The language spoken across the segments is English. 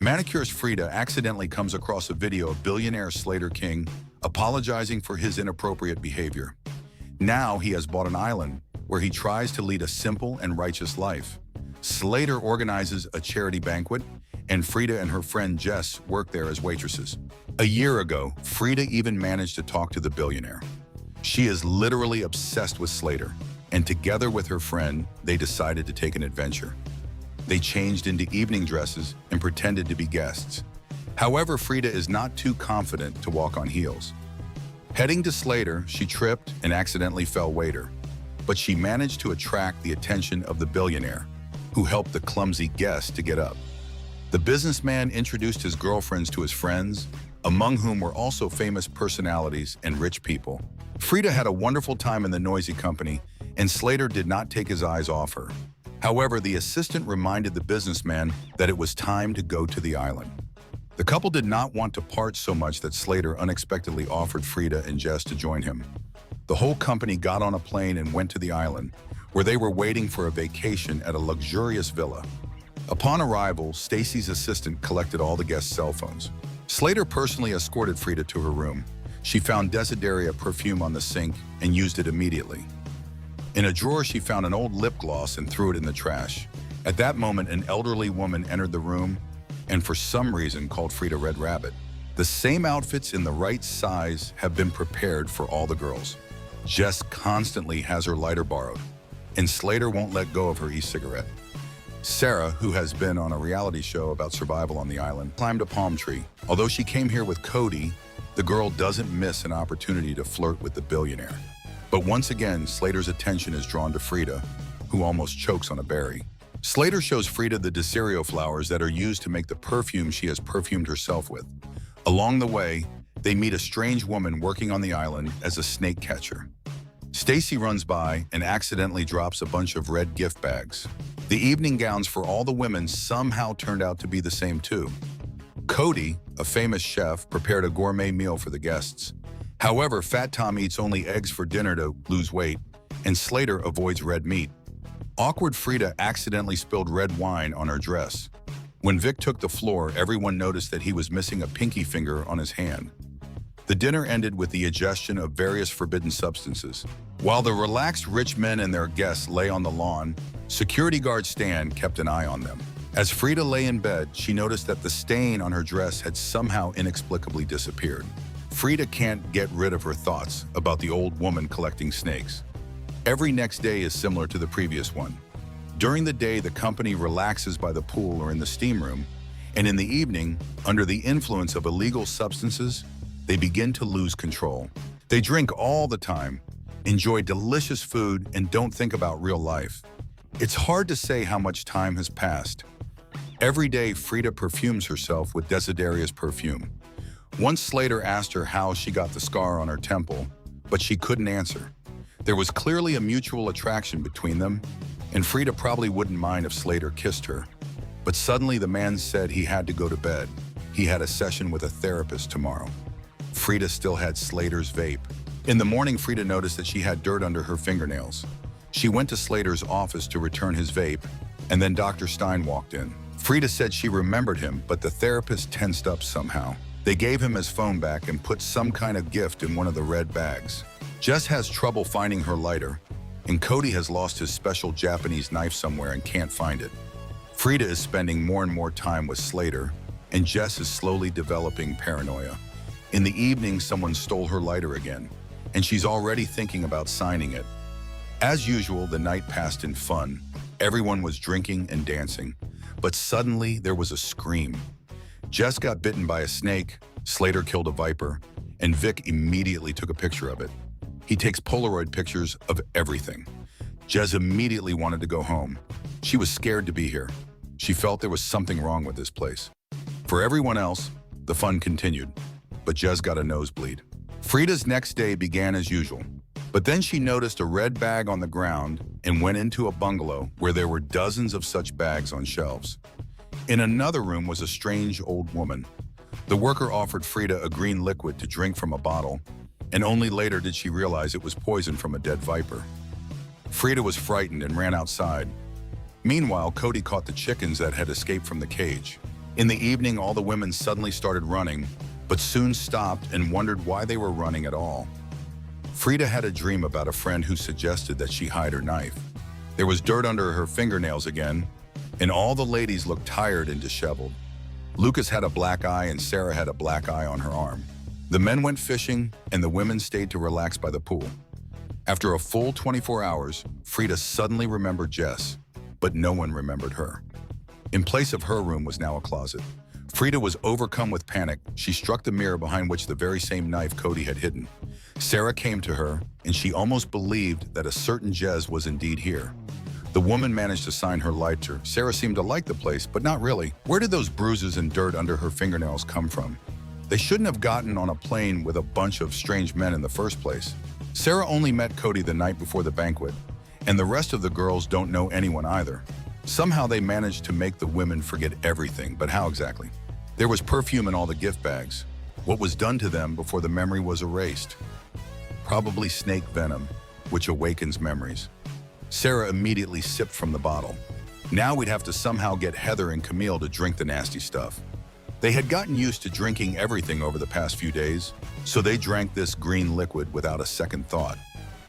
Manicurist Frida accidentally comes across a video of billionaire Slater King apologizing for his inappropriate behavior. Now he has bought an island where he tries to lead a simple and righteous life. Slater organizes a charity banquet, and Frida and her friend Jess work there as waitresses. A year ago, Frida even managed to talk to the billionaire. She is literally obsessed with Slater, and together with her friend, they decided to take an adventure. They changed into evening dresses and pretended to be guests. However, Frida is not too confident to walk on heels. Heading to Slater, she tripped and accidentally fell waiter, but she managed to attract the attention of the billionaire, who helped the clumsy guest to get up. The businessman introduced his girlfriends to his friends, among whom were also famous personalities and rich people. Frida had a wonderful time in the noisy company, and Slater did not take his eyes off her. However, the assistant reminded the businessman that it was time to go to the island. The couple did not want to part so much that Slater unexpectedly offered Frida and Jess to join him. The whole company got on a plane and went to the island, where they were waiting for a vacation at a luxurious villa. Upon arrival, Stacy's assistant collected all the guests' cell phones. Slater personally escorted Frida to her room. She found Desideria perfume on the sink and used it immediately. In a drawer, she found an old lip gloss and threw it in the trash. At that moment, an elderly woman entered the room and for some reason called Frida Red Rabbit. The same outfits in the right size have been prepared for all the girls. Jess constantly has her lighter borrowed, and Slater won't let go of her e-cigarette. Sarah, who has been on a reality show about survival on the island, climbed a palm tree. Although she came here with Cody, the girl doesn't miss an opportunity to flirt with the billionaire. But once again, Slater's attention is drawn to Frida, who almost chokes on a berry. Slater shows Frida the Desideria flowers that are used to make the perfume she has perfumed herself with. Along the way, they meet a strange woman working on the island as a snake catcher. Stacy runs by and accidentally drops a bunch of red gift bags. The evening gowns for all the women somehow turned out to be the same too. Cody, a famous chef, prepared a gourmet meal for the guests. However, Fat Tom eats only eggs for dinner to lose weight, and Slater avoids red meat. Awkward Frida accidentally spilled red wine on her dress. When Vic took the floor, everyone noticed that he was missing a pinky finger on his hand. The dinner ended with the ingestion of various forbidden substances. While the relaxed rich men and their guests lay on the lawn, security guard Stan kept an eye on them. As Frida lay in bed, she noticed that the stain on her dress had somehow inexplicably disappeared. Frida can't get rid of her thoughts about the old woman collecting snakes. Every next day is similar to the previous one. During the day, the company relaxes by the pool or in the steam room, and in the evening, under the influence of illegal substances, they begin to lose control. They drink all the time, enjoy delicious food, and don't think about real life. It's hard to say how much time has passed. Every day, Frida perfumes herself with Desideria's perfume. Once Slater asked her how she got the scar on her temple, but she couldn't answer. There was clearly a mutual attraction between them, and Frida probably wouldn't mind if Slater kissed her. But suddenly the man said he had to go to bed. He had a session with a therapist tomorrow. Frida still had Slater's vape. In the morning, Frida noticed that she had dirt under her fingernails. She went to Slater's office to return his vape, and then Dr. Stein walked in. Frida said she remembered him, but the therapist tensed up somehow. They gave him his phone back and put some kind of gift in one of the red bags. Jess has trouble finding her lighter, and Cody has lost his special Japanese knife somewhere and can't find it. Frida is spending more and more time with Slater, and Jess is slowly developing paranoia. In the evening, someone stole her lighter again, and she's already thinking about signing it. As usual, the night passed in fun. Everyone was drinking and dancing, but suddenly there was a scream. Jess got bitten by a snake, Slater killed a viper, and Vic immediately took a picture of it. He takes Polaroid pictures of everything. Jess immediately wanted to go home. She was scared to be here. She felt there was something wrong with this place. For everyone else, the fun continued, but Jess got a nosebleed. Frida's next day began as usual, but then she noticed a red bag on the ground and went into a bungalow where there were dozens of such bags on shelves. In another room was a strange old woman. The worker offered Frida a green liquid to drink from a bottle, and only later did she realize it was poison from a dead viper. Frida was frightened and ran outside. Meanwhile, Cody caught the chickens that had escaped from the cage. In the evening, all the women suddenly started running, but soon stopped and wondered why they were running at all. Frida had a dream about a friend who suggested that she hide her knife. There was dirt under her fingernails again, and all the ladies looked tired and disheveled. Lucas had a black eye and Sarah had a black eye on her arm. The men went fishing and the women stayed to relax by the pool. After a full 24 hours, Frida suddenly remembered Jess, but no one remembered her. In place of her room was now a closet. Frida was overcome with panic. She struck the mirror behind which the very same knife Cody had hidden. Sarah came to her, and she almost believed that a certain Jez was indeed here. The woman managed to shine her light to her. Sarah seemed to like the place, but not really. Where did those bruises and dirt under her fingernails come from? They shouldn't have gotten on a plane with a bunch of strange men in the first place. Sarah only met Cody the night before the banquet, and the rest of the girls don't know anyone either. Somehow they managed to make the women forget everything, but how exactly? There was perfume in all the gift bags. What was done to them before the memory was erased? Probably snake venom, which awakens memories. Sarah immediately sipped from the bottle. Now we'd have to somehow get Heather and Camille to drink the nasty stuff. They had gotten used to drinking everything over the past few days, so they drank this green liquid without a second thought.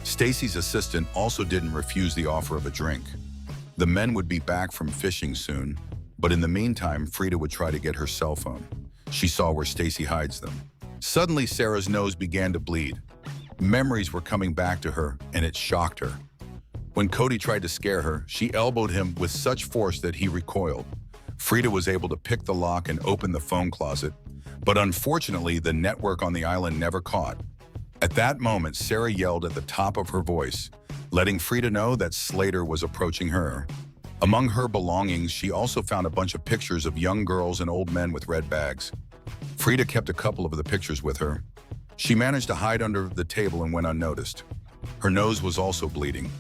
Stacy's assistant also didn't refuse the offer of a drink. The men would be back from fishing soon, but in the meantime, Frida would try to get her cell phone. She saw where Stacy hides them. Suddenly, Sarah's nose began to bleed. Memories were coming back to her, and it shocked her. When Cody tried to scare her, she elbowed him with such force that he recoiled. Frida was able to pick the lock and open the phone closet, but unfortunately, the network on the island never caught. At that moment, Sarah yelled at the top of her voice, letting Frida know that Slater was approaching her. Among her belongings, she also found a bunch of pictures of young girls and old men with red bags. Frida kept a couple of the pictures with her. She managed to hide under the table and went unnoticed. Her nose was also bleeding.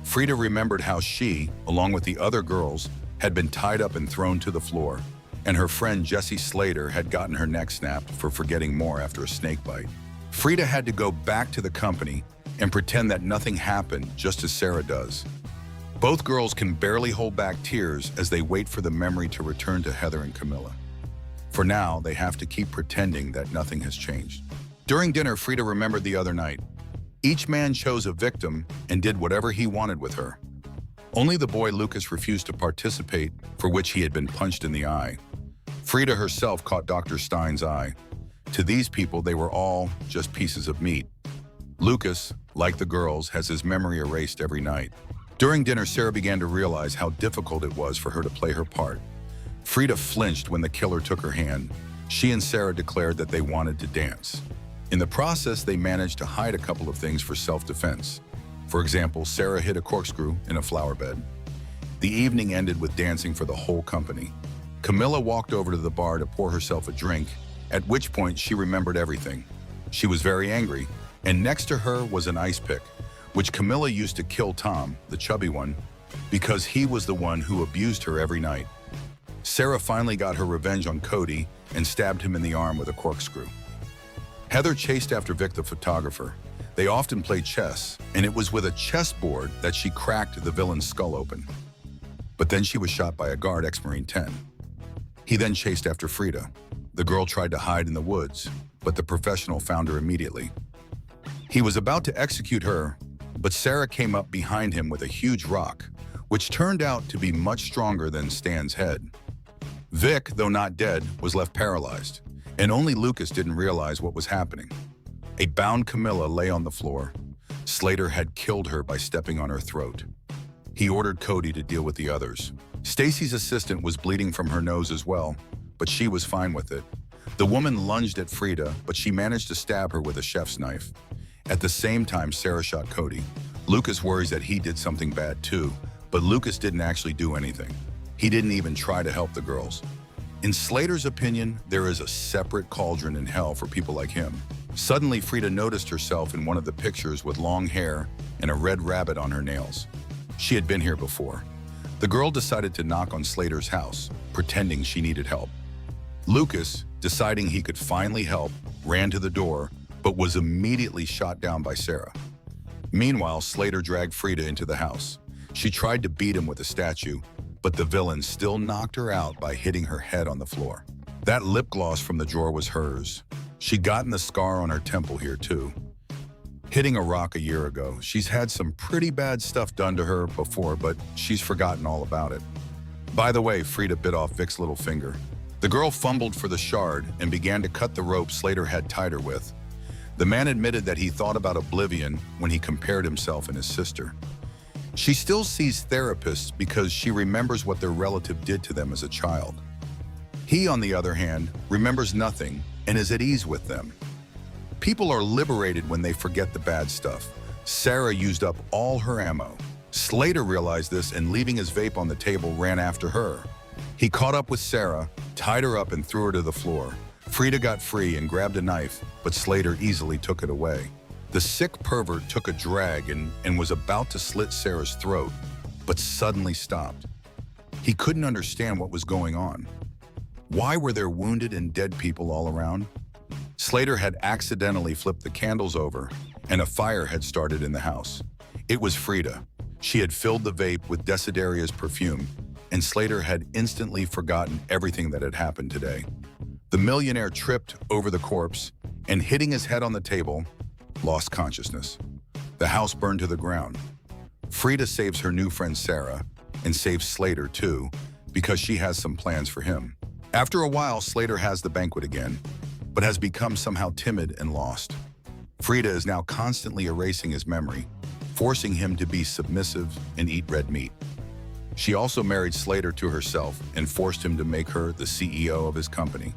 Frida remembered how she, along with the other girls, had been tied up and thrown to the floor, and her friend Jessie Slater had gotten her neck snapped for forgetting more after a snake bite. Frida had to go back to the company and pretend that nothing happened, just as Sarah does. Both girls can barely hold back tears as they wait for the memory to return to Heather and Camilla. For now, they have to keep pretending that nothing has changed. During dinner, Frida remembered the other night. Each man chose a victim and did whatever he wanted with her. Only the boy Lucas refused to participate, for which he had been punched in the eye. Frida herself caught Dr. Stein's eye. To these people, they were all just pieces of meat. Lucas, like the girls, has his memory erased every night. During dinner, Sarah began to realize how difficult it was for her to play her part. Frida flinched when the killer took her hand. She and Sarah declared that they wanted to dance. In the process, they managed to hide a couple of things for self-defense. For example, Sarah hid a corkscrew in a flower bed. The evening ended with dancing for the whole company. Camilla walked over to the bar to pour herself a drink, at which point she remembered everything. She was very angry, and next to her was an ice pick, which Camilla used to kill Tom, the chubby one, because he was the one who abused her every night. Sarah finally got her revenge on Cody and stabbed him in the arm with a corkscrew. Heather chased after Vic, the photographer. They often played chess, and it was with a chessboard that she cracked the villain's skull open. But then she was shot by a guard, ex-Marine 10. He then chased after Frida. The girl tried to hide in the woods, but the professional found her immediately. He was about to execute her, but Sarah came up behind him with a huge rock, which turned out to be much stronger than Stan's head. Vic, though not dead, was left paralyzed, and only Lucas didn't realize what was happening. A bound Camilla lay on the floor. Slater had killed her by stepping on her throat. He ordered Cody to deal with the others. Stacy's assistant was bleeding from her nose as well, but she was fine with it. The woman lunged at Frida, but she managed to stab her with a chef's knife. At the same time, Sarah shot Cody. Lucas worries that he did something bad too, but Lucas didn't actually do anything. He didn't even try to help the girls. In Slater's opinion, there is a separate cauldron in hell for people like him. Suddenly, Frida noticed herself in one of the pictures with long hair and a red rabbit on her nails. She had been here before. The girl decided to knock on Slater's house, pretending she needed help. Lucas, deciding he could finally help, ran to the door, but was immediately shot down by Sarah. Meanwhile, Slater dragged Frida into the house. She tried to beat him with a statue, but the villain still knocked her out by hitting her head on the floor. That lip gloss from the drawer was hers. She'd gotten the scar on her temple here too. Hitting a rock a year ago, she's had some pretty bad stuff done to her before, but she's forgotten all about it. By the way, Frida bit off Vic's little finger. The girl fumbled for the shard and began to cut the rope Slater had tied her with. The man admitted that he thought about oblivion when he compared himself and his sister. She still sees therapists because she remembers what their relative did to them as a child. He, on the other hand, remembers nothing and is at ease with them. People are liberated when they forget the bad stuff. Sarah used up all her ammo. Slater realized this and, leaving his vape on the table, ran after her. He caught up with Sarah, tied her up and threw her to the floor. Frida got free and grabbed a knife, but Slater easily took it away. The sick pervert took a drag and was about to slit Sarah's throat, but suddenly stopped. He couldn't understand what was going on. Why were there wounded and dead people all around? Slater had accidentally flipped the candles over, and a fire had started in the house. It was Frida. She had filled the vape with Desideria's perfume, and Slater had instantly forgotten everything that had happened today. The millionaire tripped over the corpse and, hitting his head on the table, lost consciousness. The house burned to the ground. Frida saves her new friend Sarah and saves Slater too, because she has some plans for him. After a while, Slater has the banquet again, but has become somehow timid and lost. Frida is now constantly erasing his memory, forcing him to be submissive and eat red meat. She also married Slater to herself and forced him to make her the CEO of his company.